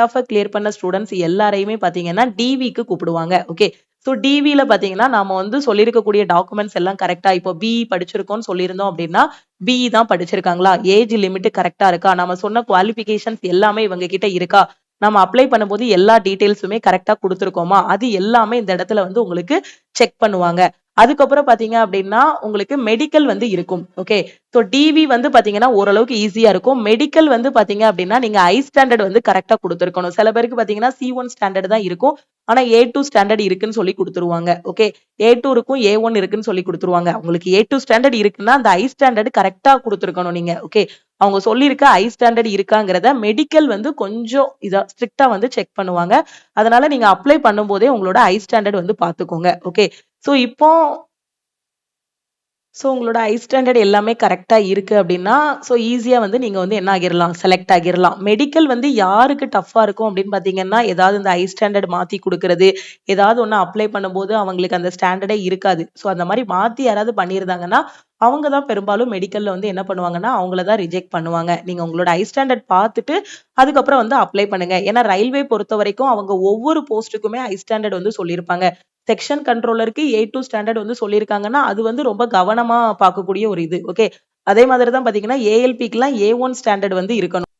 ஆஃப் கிளியர் பண்ண ஸ்டூடண்ட்ஸ் எல்லாரையுமே பாத்தீங்கன்னா, டிவிக்கு கூப்பிடுவாங்க. ஓகே. சோ டிவில பாத்தீங்கன்னா, நாம வந்து சொல்லியிருக்கக்கூடிய டாக்குமெண்ட்ஸ் எல்லாம் கரெக்ட்டா இப்போ பிஇ படிச்சிருக்கோம்னு சொல்லியிருந்தோம் அப்படின்னா, பிஇ தான் படிச்சிருக்காங்களா? ஏஜ் லிமிட் கரெக்ட்டா இருக்கா? நம்ம சொன்ன குவாலிஃபிகேஷன்ஸ் எல்லாமே இவங்க கிட்ட இருக்கா? நம்ம அப்ளை பண்ணும்போது எல்லா டீடைல்ஸுமே கரெக்ட்டா குடுத்துருக்கோமா? அது எல்லாமே இந்த இடத்துல வந்து உங்களுக்கு செக் பண்ணுவாங்க. அதுக்கப்புறம் பாத்தீங்க அப்படின்னா, உங்களுக்கு மெடிக்கல் வந்து இருக்கும். ஓகே. சோ டிவி வந்து பாத்தீங்கன்னா, ஓரளவுக்கு ஈஸியா இருக்கும். மெடிக்கல் வந்து பாத்தீங்க அப்படின்னா, நீங்க ஐ ஸ்டாண்டர்ட் வந்து கரெக்ட்டா குடுத்துருக்கணும். சில பேருக்கு பாத்தீங்கன்னா, C1 ஸ்டாண்டர்ட் தான் இருக்கும். ஆனா A2 ஸ்டாண்டர்ட் இருக்குன்னு சொல்லி குடுத்துருவாங்க. ஓகே. A2 இருக்கும், A1 இருக்குன்னு சொல்லி குடுத்துருவாங்க. உங்களுக்கு A2 ஸ்டாண்டர்ட் இருக்குன்னா, அந்த ஐ ஸ்டாண்டர்ட் கரெக்ட்டா குடுத்துருக்கணும் நீங்க. ஓகே. அவங்க சொல்லியிருக்க ஐ ஸ்டாண்டர்ட் இருக்காங்கிறத மெடிக்கல் வந்து கொஞ்சம் ஸ்ட்ரிக்ட்டா வந்து செக் பண்ணுவாங்க. அதனால நீங்க அப்ளை பண்ணும்போதே உங்களோட ஐ ஸ்டாண்டர்ட் வந்து பாத்துக்கோங்க. ஓகே. சோ இப்போ உங்களோட ஐ ஸ்டாண்டர்ட் எல்லாமே கரெக்ட்டா இருக்கு அப்படின்னா, ஈஸியா வந்து நீங்க வந்து என்ன ஆகிரலாம்? செலக்ட் ஆகிரலாம். மெடிக்கல் வந்து யாருக்கு டஃப்பா இருக்கும் அப்படின்னு பார்த்தீங்கன்னா, ஏதாவது இந்த ஐ ஸ்டாண்டர்ட் மாத்தி குடுக்குறது, ஏதாவது ஒண்ணு அப்ளை பண்ணும்போது அவங்களுக்கு அந்த ஸ்டாண்டர்டே இருக்காது. அந்த மாரி மாத்தி யாராவது பண்ணியிருந்தாங்கன்னா, அவங்க தான் பெரும்பாலும் மெடிக்கல்ல வந்து என்ன பண்ணுவாங்கன்னா, அவங்கள தான் ரிஜெக்ட் பண்ணுவாங்க. நீங்க உங்களோட ஐ ஸ்டாண்டர்ட் பார்த்துட்டு, அதுக்கப்புறம் வந்து அப்ளை பண்ணுங்க. ஏன்னா ரயில்வே பொறுத்தவரைக்கும் அவங்க ஒவ்வொரு போஸ்ட்டுக்குமே ஐ ஸ்டாண்டர்ட் வந்து சொல்லியிருப்பாங்க. செக்ஷன் கண்ட்ரோலருக்கு A2 ஸ்டாண்டர்ட் வந்து சொல்லியிருக்காங்கன்னா, அது வந்து ரொம்ப கவனமா பார்க்கக்கூடிய ஒரு இது. ஓகே. அதே மாதிரி தான் பார்த்தீங்கன்னா, ALPக்குலாம் A1 ஸ்டாண்டர்ட் வந்து இருக்கணும்.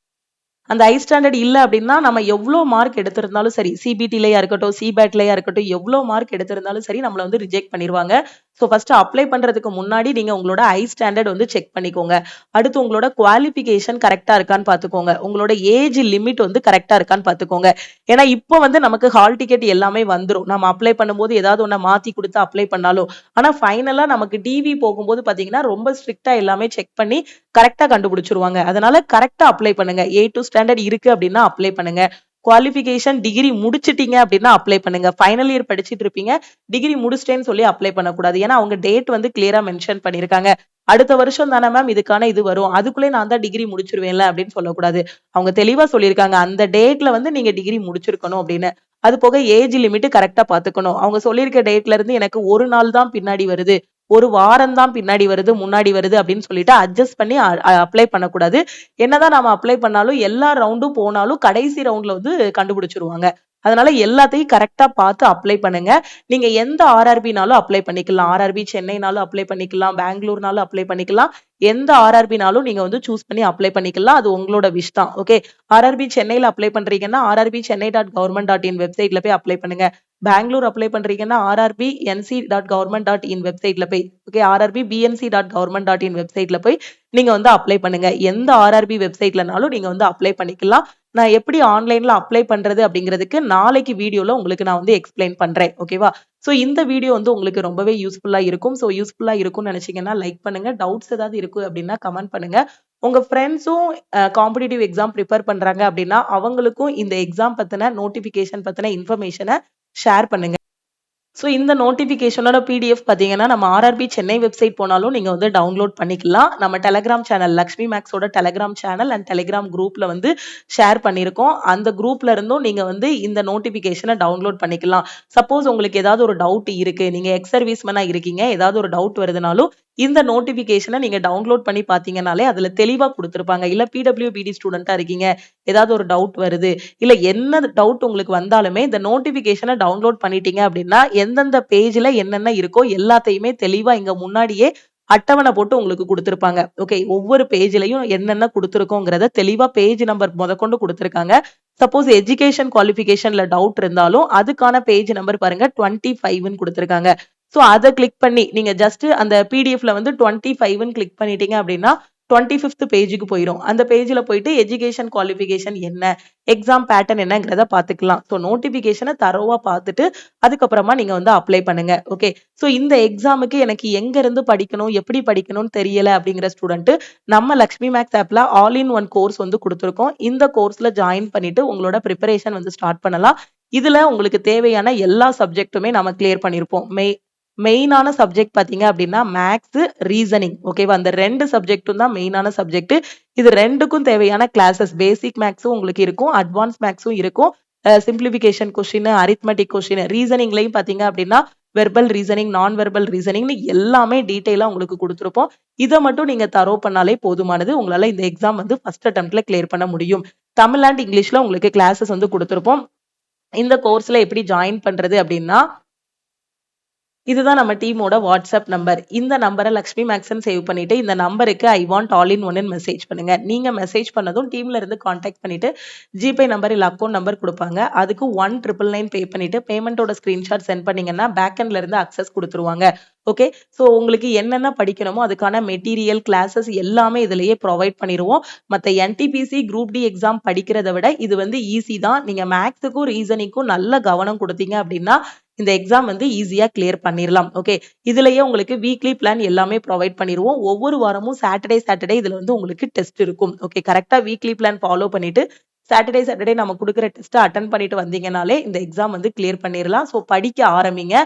அந்த ஐ ஸ்டாண்டர்ட் இல்ல அப்படின்னா, நம்ம எவ்ளோ மார்க் எடுத்திருந்தாலும் சரி, சிபிடிலயா இருக்கட்டும், சிபேட்லயா இருக்கட்டும், எவ்ளோ மார்க் எடுத்திருந்தாலும் சரி, நம்மள வந்து ரிஜெக்ட் பண்ணிருவாங்க. ஃபர்ஸ்ட் அப்ளை பண்றதுக்கு முன்னாடி நீங்க உங்களோட ஐ ஸ்டாண்டர்ட் வந்து செக் பண்ணிக்கோங்க. அடுத்து உங்களோட குவாலிஃபிகேஷன் கரெக்ட்டா இருக்கான்னு பார்த்துக்கோங்க. உங்களோட ஏஜ் லிமிட் வந்து கரெக்ட்டா இருக்கான்னு பார்த்துக்கோங்க. ஏன்னா இப்போ வந்து நமக்கு ஹால் டிக்கெட் எல்லாமே வந்துரும். நம்ம அப்ளை பண்ணும்போது ஏதாவது ஒண்ண மாத்தி குடுத்து அப்ளை பண்ணாலும். ஆனா ஃபைனலா நமக்கு டிவி போகும்போது பார்த்தீங்கன்னா, ரொம்ப ஸ்ட்ரிக்ட்டா எல்லாமே செக் பண்ணி கரெக்ட்டா கண்டுபிடிச்சுருவாங்க. அதனால கரெக்ட்டா அப்ளை பண்ணுங்க. A2 ஸ்டாண்டர்ட் இருக்கு அப்படின்னா அப்ளை பண்ணுங்க. குவாலிஃபிகேஷன் டிகிரி முடிச்சிட்டீங்க அப்படின்னா அப்ளை பண்ணுங்க. ஃபைனல் இயர் படிச்சுட்டு இருப்பீங்க, டிகிரி முடிச்சிட்டேன்னு சொல்லி அப்ளை பண்ணக்கூடாது. ஏன்னா அவங்க டேட் வந்து கிளியரா மென்ஷன் பண்ணிருக்காங்க. அடுத்த வருஷம் தானே மேம் இதுக்கான இது வரும், அதுக்குள்ளே நான் தான் டிகிரி முடிச்சிருவேன்ல அப்படின்னு சொல்லக்கூடாது. அவங்க தெளிவா சொல்லியிருக்காங்க அந்த டேட்ல வந்து நீங்க டிகிரி முடிச்சிருக்கணும் அப்படின்னு. அது போக ஏஜ் லிமிட் கரெக்டா பாத்துக்கணும். அவங்க சொல்லியிருக்க டேட்ல இருந்து எனக்கு ஒரு நாள் தான் பின்னாடி வருது, ஒரு வாரம் தான் பின்னாடி வருது, முன்னாடி வருது அப்படின்னு சொல்லிட்டு அட்ஜஸ்ட் பண்ணி அப்ளை பண்ணக்கூடாது. என்னதான் நாம அப்ளை பண்ணாலும் எல்லா ரவுண்டும் போனாலும் கடைசி ரவுண்ட்ல வந்து கண்டுபிடிச்சிருவாங்க. அதனால எல்லாத்தையும் கரெக்டா பார்த்து அப்ளை பண்ணுங்க. நீங்க எந்த ஆர்ஆர்பினாலும் அப்ளை பண்ணிக்கலாம். ஆர்ஆர்பி சென்னைனாலும் அப்ளை பண்ணிக்கலாம், பெங்களூர்னாலும் அப்ளை பண்ணிக்கலாம். எந்த ஆர்ஆர்பினாலும் நீங்க வந்து சூஸ் பண்ணி அப்ளை பண்ணிக்கலாம். அது உங்களோட விஷ் தான். ஓகே. ஆர்ஆர்பி சென்னையில அப்ளை பண்றீங்கன்னா rrbchennai.government.in வெப்சைட்ல போய் அப்ளை பண்ணுங்க. பெங்களூர் அப்ளை பண்றீங்கன்னா rrbnc.government.in வெப்சைட்ல போய், ஓகே, rrbnc.government.in வெப்சைட்ல போய் நீங்க வந்து அப்ளை பண்ணுங்க. எந்த ஆர்ஆர்பி வெப்சைட்லனாலும் நீங்க வந்து அப்ளை பண்ணிக்கலாம். நான் எப்படி ஆன்லைன்ல அப்ளை பண்றது அப்படிங்கிறதுக்கு நாளைக்கு வீடியோல உங்களுக்கு நான் வந்து எக்ஸ்பிளைன் பண்றேன். ஓகேவா? சோ இந்த வீடியோ வந்து உங்களுக்கு ரொம்பவே யூஸ்ஃபுல்லா இருக்கும். சோ யூஸ்ஃபுல்லா இருக்கும்னு நினைச்சீங்கன்னா லைக் பண்ணுங்க. டவுட்ஸ் ஏதாவது இருக்கு அப்படின்னா கமெண்ட் பண்ணுங்க. உங்க ஃப்ரெண்ட்ஸும் காம்படிட்டிவ் எக்ஸாம் ப்ரிப்பேர் பண்றாங்க அப்படின்னா அவங்களுக்கும் இந்த எக்ஸாம் பத்தின நோட்டிபிகேஷன் பத்தின இன்ஃபர்மேஷனை ஷேர் பண்ணுங்க. ஸோ இந்த நோட்டிஃபிகேஷனோட பிடிஎஃப் பார்த்தீங்கன்னா நம்ம ஆர்ஆர்பி சென்னை வெப்சைட் போனாலும் நீங்கள் வந்து டவுன்லோட் பண்ணிக்கலாம். நம்ம டெலகிராம் சேனல் லக்ஷ்மி மேக்ஸோட டெலகிராம் சேனல் அண்ட் டெலிகிராம் குரூப்ல வந்து ஷேர் பண்ணியிருக்கோம். அந்த குரூப்ல இருந்தும் நீங்கள் வந்து இந்த நோட்டிஃபிகேஷனை டவுன்லோட் பண்ணிக்கலாம். சப்போஸ் உங்களுக்கு ஏதாவது ஒரு டவுட் இருக்கு, நீங்க எக்ஸ் சர்வீஸ்மேனா இருக்கீங்க, ஏதாவது ஒரு டவுட் வருதுனாலும் இந்த நோட்டிஃபிகேஷனை நீங்க டவுன்லோட் பண்ணி பார்த்தீங்கன்னாலே அதுல தெளிவா கொடுத்துருப்பாங்க. இல்ல பிடபிள்யூபிடி ஸ்டூடெண்டா இருக்கீங்க, ஏதாவது ஒரு டவுட் வருது, இல்ல என்ன டவுட் உங்களுக்கு வந்தாலுமே இந்த நோட்டிஃபிகேஷனை டவுன்லோட் பண்ணிட்டீங்க அப்படின்னா எந்தெந்த பேஜ்ல என்னென்ன இருக்கோ எல்லாத்தையுமே தெளிவா இங்க முன்னாடியே அட்டவணை போட்டு உங்களுக்கு கொடுத்திருப்பாங்க. ஓகே, ஒவ்வொரு பேஜ்லயும் என்னென்ன கொடுத்துருக்கோங்கிறத தெளிவா பேஜ் நம்பர் முதற்கொண்டு கொடுத்திருக்காங்க. சப்போஸ் எஜுகேஷன் குவாலிஃபிகேஷன்ல டவுட் இருந்தாலும் அதுக்கான பேஜ் நம்பர் பாருங்க 25ன்னு கொடுத்திருக்காங்க. சோ அதை கிளிக் பண்ணி நீங்க ஜஸ்ட் அந்த பிடிஎஃப்ல வந்து 25ன்னு கிளிக் பண்ணிட்டீங்க அப்படின்னா 25th பேஜுக்கு போயிடும். அந்த பேஜ்ல போயிட்டு எஜுகேஷன் குவாலிஃபிகேஷன் என்ன, எக்ஸாம் பேட்டர்ன் என்னங்கிறத பாத்துக்கலாம். ஸோ நோட்டிபிகேஷனை தரோவா பார்த்துட்டு அதுக்கப்புறமா நீங்க வந்து அப்ளை பண்ணுங்க. ஓகே. ஸோ இந்த எக்ஸாமுக்கு எனக்கு எங்க இருந்து படிக்கணும், எப்படி படிக்கணும்னு தெரியல அப்படிங்கிற ஸ்டூடெண்ட் நம்ம லக்ஷ்மி மேக்ஸ் ஆப்ல ஆல் இன் ஒன் கோர்ஸ் வந்து கொடுத்துருக்கோம். இந்த கோர்ஸ்ல ஜாயின் பண்ணிட்டு உங்களோட ப்ரிப்பரேஷன் வந்து ஸ்டார்ட் பண்ணலாம். இதுல உங்களுக்கு தேவையான எல்லா சப்ஜெக்ட்டுமே நம்ம கிளியர் பண்ணிருப்போம். மெயினான சப்ஜெக்ட் பாத்தீங்க அப்படின்னா மேக்ஸ், ரீசனிங். ஓகேவா? அந்த 2 சப்ஜெக்டும் தான் மெயினான சப்ஜெக்ட். இது ரெண்டுக்கும் தேவையான கிளாஸஸ் பேசிக் மேக்ஸும் உங்களுக்கு இருக்கும், அட்வான்ஸ் மேக்ஸும் இருக்கும், சிம்பிளிபிகேஷன் கொஸ்டின், அரித்மெட்டிக் கொஸ்டின். ரீசனிங்லயும் பாத்தீங்க அப்படின்னா வெர்பல் ரீசனிங், நான் வெர்பல் ரீசனிங்னு எல்லாமே டீடைலா உங்களுக்கு கொடுத்துருப்போம். இதை மட்டும் நீங்க தரோ பண்ணாலே போதுமானது. உங்களால இந்த எக்ஸாம் வந்து ஃபர்ஸ்ட் அட்டெம்ப்ட்ல கிளியர் பண்ண முடியும். தமிழ் அண்ட் இங்கிலீஷ்ல உங்களுக்கு கிளாஸஸ் வந்து கொடுத்துருப்போம். இந்த கோர்ஸ்ல எப்படி ஜாயின் பண்றது அப்படின்னா இதுதான் நம்ம டீமோட வாட்ஸ்அப் நம்பர். இந்த நம்பரை லக்ஷ்மி மேக்ஸ்ன்னு சேவ் பண்ணிட்டு இந்த நம்பருக்கு ஐ வாண்ட் ஆல் இன் ஒன்னு மெசேஜ் பண்ணுங்க. நீங்க மெசேஜ் பண்ணதும் டீம்ல இருந்து கான்டாக்ட் பண்ணிட்டு ஜிபே நம்பர் இல்ல அக்கௌண்ட் நம்பர் கொடுப்பாங்க. அதுக்கு 1999 பே பண்ணிட்டு பேமெண்டோட ஸ்கிரீன்ஷாட் சென்ட் பண்ணீங்கன்னா பேக்எண்ட்ல இருந்து அக்சஸ் கொடுத்துருவாங்க. ஓகே. ஸோ உங்களுக்கு என்னென்ன படிக்கணுமோ அதுக்கான மெட்டீரியல் கிளாஸஸ் எல்லாமே இதுலயே ப்ரொவைட் பண்ணிடுவோம். மற்ற என்டிபிசி குரூப் டி எக்ஸாம் படிக்கிறத விட இது வந்து ஈஸி தான். நீங்க மேக்ஸுக்கும் ரீசனிங்க்கும் நல்ல கவனம் கொடுத்தீங்க அப்படின்னா இந்த எக்ஸாம் வந்து ஈஸியா கிளியர் பண்ணிடலாம். ஓகே. இதுலயே உங்களுக்கு வீக்லி பிளான் எல்லாமே ப்ரொவைட் பண்ணிடுவோம். ஒவ்வொரு வாரமும் சாட்டர்டே இதுல வந்து உங்களுக்கு டெஸ்ட் இருக்கும். ஓகே. கரெக்டா வீக்லி பிளான் ஃபாலோ பண்ணிட்டு சாட்டர்டே நம்ம கொடுக்குற டெஸ்ட் அட்டன் பண்ணிட்டு வந்தீங்கனாலே இந்த எக்ஸாம் வந்து கிளியர் பண்ணிடலாம். ஸோ படிக்க ஆரம்பிங்க.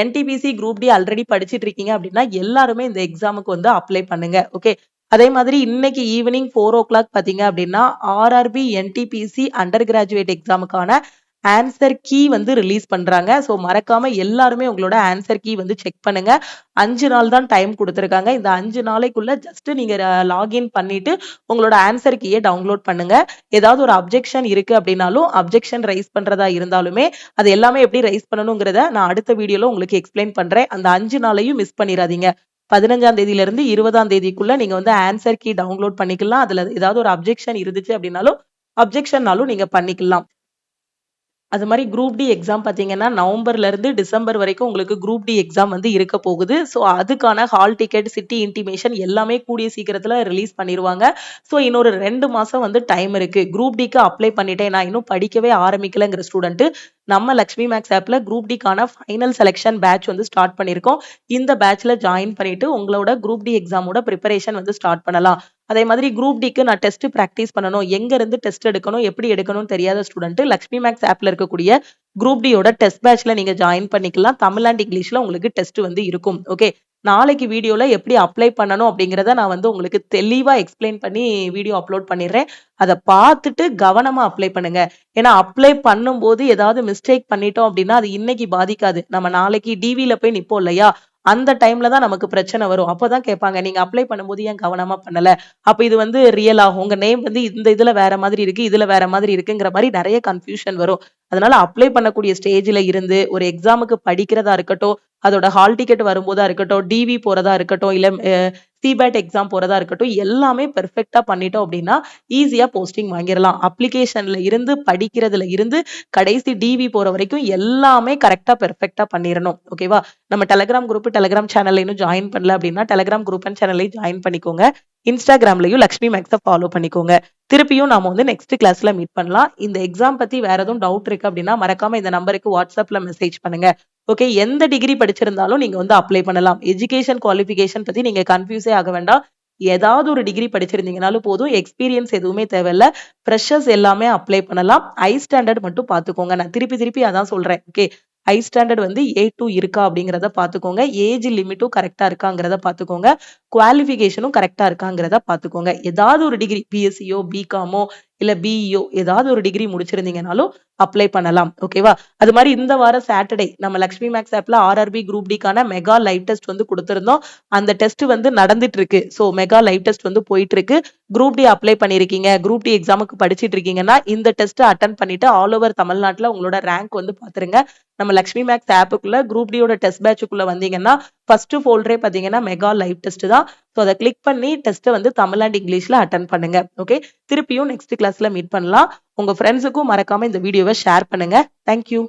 என்டிபிசி குரூப் டி ஆல்ரெடி படிச்சுட்டு இருக்கீங்க அப்படின்னா எல்லாருமே இந்த எக்ஸாமுக்கு வந்து அப்ளை பண்ணுங்க. ஓகே. அதே மாதிரி இன்னைக்கு ஈவினிங் 4 o'clock பாத்தீங்க அப்படின்னா ஆர்ஆர்பி என்டிபிசி அண்டர் கிராஜுவேட் எக்ஸாமுக்கான ஆன்சர் கீ வந்து ரிலீஸ் பண்றாங்க. ஸோ மறக்காம எல்லாருமே உங்களோட ஆன்சர் கீ வந்து செக் பண்ணுங்க. 5 நாள் தான் டைம் கொடுத்துருக்காங்க. இந்த 5 நாளைக்குள்ள ஜஸ்ட் நீங்க லாகின் பண்ணிட்டு உங்களோட ஆன்சர் கீயை டவுன்லோட் பண்ணுங்க. ஏதாவது ஒரு அப்ஜெக்ஷன் இருக்கு அப்படின்னாலும் அப்ஜெக்ஷன் ரைஸ் பண்றதா இருந்தாலுமே அது எல்லாமே எப்படி ரைஸ் பண்ணணுங்கிறத நான் அடுத்த வீடியோல உங்களுக்கு எக்ஸ்பிளைன் பண்றேன். அந்த 5 நாளையும் மிஸ் பண்ணிடாதீங்க. 15ஆம் தேதியில இருந்து 20ஆம் தேதிக்குள்ள நீங்க வந்து ஆன்சர் கீ டவுன்லோட் பண்ணிக்கலாம். அதுல ஏதாவது ஒரு அப்ஜெக்ஷன் இருந்துச்சு அப்படின்னாலும் அப்ஜெக்ஷன்னாலும் நீங்க பண்ணிக்கலாம். அது மாதிரி குரூப் டி எக்ஸாம் பார்த்தீங்கன்னா நவம்பர்ல இருந்து டிசம்பர் வரைக்கும் உங்களுக்கு குரூப் டி எக்ஸாம் வந்து இருக்க போகுது. ஸோ அதுக்கான ஹால் டிக்கெட், சிட்டி இன்டிமேஷன் எல்லாமே கூடிய சீக்கிரத்துல ரிலீஸ் பண்ணிடுவாங்க. ஸோ இன்னொரு 2 மாசம் வந்து டைம் இருக்கு. குரூப் டிக்கு அப்ளை பண்ணிட்டேன், நான் இன்னும் படிக்கவே ஆரம்பிக்கலங்கிற ஸ்டூடெண்ட் நம்ம லக்ஷ்மி மேக்ஸ் ஆப்ல குரூப் டிக்கான ஃபைனல் செலெக்ஷன் பேட்ச் வந்து ஸ்டார்ட் பண்ணியிருக்கோம். இந்த பேட்ச்ல ஜாயின் பண்ணிட்டு உங்களோட குரூப் டி எக்ஸாமோட ப்ரிப்பரேஷன் வந்து ஸ்டார்ட் பண்ணலாம். அதே மாதிரி குரூப் டிக்கு நான் டெஸ்ட் பிராக்டிஸ் பண்ணணும், எங்க இருந்து டெஸ்ட் எடுக்கணும், எப்படி எடுக்கணும்னு தெரியாத ஸ்டூடெண்ட் லக்ஷ்மி மேக்ஸ் ஆப்ல இருக்கக்கூடிய குரூப் டியோட டெஸ்ட் பேட்ச்ல நீங்க ஜாயின் பண்ணிக்கலாம். தமிழ் அண்ட் இங்கிலீஷ்ல உங்களுக்கு டெஸ்ட் வந்து இருக்கும். ஓகே, நாளைக்கு வீடியோல எப்படி அப்ளை பண்ணணும் அப்படிங்கிறத நான் வந்து உங்களுக்கு தெளிவா எக்ஸ்பிளைன் பண்ணி வீடியோ அப்லோட் பண்ணிடுறேன். அதை பார்த்துட்டு கவனமா அப்ளை பண்ணுங்க. ஏன்னா அப்ளை பண்ணும்போது ஏதாவது மிஸ்டேக் பண்ணிட்டோம் அப்படின்னா அது இன்னைக்கு பாதிக்காது, நம்ம நாளைக்கு டிவில போய் நிப்போம் இல்லையா, அந்த டைம்ல தான் நமக்கு பிரச்சனை வரும். அப்பதான் கேட்பாங்க, நீங்க அப்ளை பண்ணும்போது ஏன் கவனமா பண்ணல, அப்ப இது வந்து ரியல் ஆகும், உங்க நேம் வந்து இந்த இதுல வேற மாதிரி இருக்கு, இதுல வேற மாதிரி இருக்குங்கிற மாதிரி நிறைய கன்ஃபியூஷன் வரும். அதனால அப்ளை பண்ணக்கூடிய ஸ்டேஜ்ல இருந்து ஒரு எக்ஸாமுக்கு படிக்கிறதா இருக்கட்டும், அதோட ஹால் டிக்கெட் வரும்போதா இருக்கட்டும், டிவி போறதா இருக்கட்டும், இல்ல சிபேட் எக்ஸாம் போறதா இருக்கட்டும், எல்லாமே பெர்ஃபெக்ட்டா பண்ணிட்டோம் அப்படின்னா ஈஸியா போஸ்டிங் வாங்கிடலாம். அப்ளிகேஷன்ல இருந்து படிக்கிறதுல இருந்து கடைசி டிவி போற வரைக்கும் எல்லாமே கரெக்டா பெர்ஃபெக்ட்டா பண்ணிடணும். ஓகேவா? நம்ம டெலிகிராம் குரூப், டெலிகிராம் சேனல்ல இன்னும் ஜாயின் பண்ணல அப்படின்னா டெலிகிராம் குரூப் அண்ட் சேனல்லையும் ஜாயின் பண்ணிக்கோங்க. இன்ஸ்டாகிராம்லயும் லக்ஷ்மி மேக்ஸை ஃபாலோ பண்ணிக்கோங்க. திருப்பியும் நாம வந்து நெக்ஸ்ட் கிளாஸ்ல மீட் பண்ணலாம். இந்த எக்ஸாம் பத்தி வேற எதுவும் டவுட் இருக்கு அப்படின்னா மறக்காம இந்த நம்பருக்கு வாட்ஸ்அப்ல மெசேஜ் பண்ணுங்க. ஓகே, எந்த டிகிரி படிச்சிருந்தாலும் நீங்க வந்து அப்ளை பண்ணலாம். எஜுகேஷன் குவாலிஃபிகேஷன் பத்தி நீங்க கன்ஃபியூஸே ஆக வேண்டாம். ஏதாவது ஒரு டிகிரி படிச்சிருந்தீங்கனாலும் போதும், எக்ஸ்பீரியன்ஸ் எதுவுமே தேவையில்ல. ஃப்ரெஷர்ஸ் எல்லாமே அப்ளை பண்ணலாம். ஹை ஸ்டாண்டர்ட் மட்டும் பாத்துக்கோங்க. நான் திருப்பி திருப்பி அதான் சொல்றேன். ஓகே, ஹை ஸ்டாண்டர்ட் வந்து A2 இருக்கா அப்படிங்கிறத பாத்துக்கோங்க. ஏஜ் லிமிட்டும் கரெக்டா இருக்காங்கிறத பாத்துக்கோங்க. குவாலிஃபிகேஷனும் கரெக்டா இருக்காங்கிறத பாத்துக்கோங்க. ஏதாவது ஒரு டிகிரி பிஎஸ்சியோ பிகாமோ இல்ல பிஇஓ ஏதாவது ஒரு டிகிரி முடிச்சிருந்தீங்கனாலும் அப்ளை பண்ணலாம். ஓகேவா? அது மாதிரி இந்த வாரம் சாட்டர்டே நம்ம லக்ஷ்மி மேக்ஸ் ஆப்ல ஆர்ஆர்பி குரூப் டிக்கான மெகா லைவ் டெஸ்ட் வந்து கொடுத்திருந்தோம். அந்த டெஸ்ட் வந்து நடந்துட்டு இருக்கு. ஸோ மெகா லைவ் டெஸ்ட் வந்து போயிட்டு இருக்கு. குரூப் டி அப்ளை பண்ணிருக்கீங்க, குரூப் டி எக்ஸாமுக்கு படிச்சிட்டு இருக்கீங்கன்னா இந்த டெஸ்ட் அட்டன் பண்ணிட்டு ஆல் ஓவர் தமிழ்நாட்டுல உங்களோட ரேங்க் வந்து பாத்துருங்க. நம்ம லக்ஷ்மி மேக்ஸ் ஆப்புக்குள்ள குரூப் டியோட டெஸ்ட் பேட்சுக்குள்ள வந்தீங்கன்னா ஃபர்ஸ்ட் ஃபோல்டரே பாத்தீங்கன்னா மெகா லைவ் டெஸ்ட் தான். ஸோ அதை கிளிக் பண்ணி டெஸ்ட்டை வந்து தமிழ் அண்ட் இங்கிலீஷ்ல அட்டன் பண்ணுங்க. ஓகே, திருப்பியும் நெக்ஸ்ட் கிளாஸ்ல மீட் பண்ணலாம். உங்க ஃப்ரெண்ட்ஸுக்கும் மறக்காம இந்த வீடியோவை ஷேர் பண்ணுங்க. தேங்க்யூ.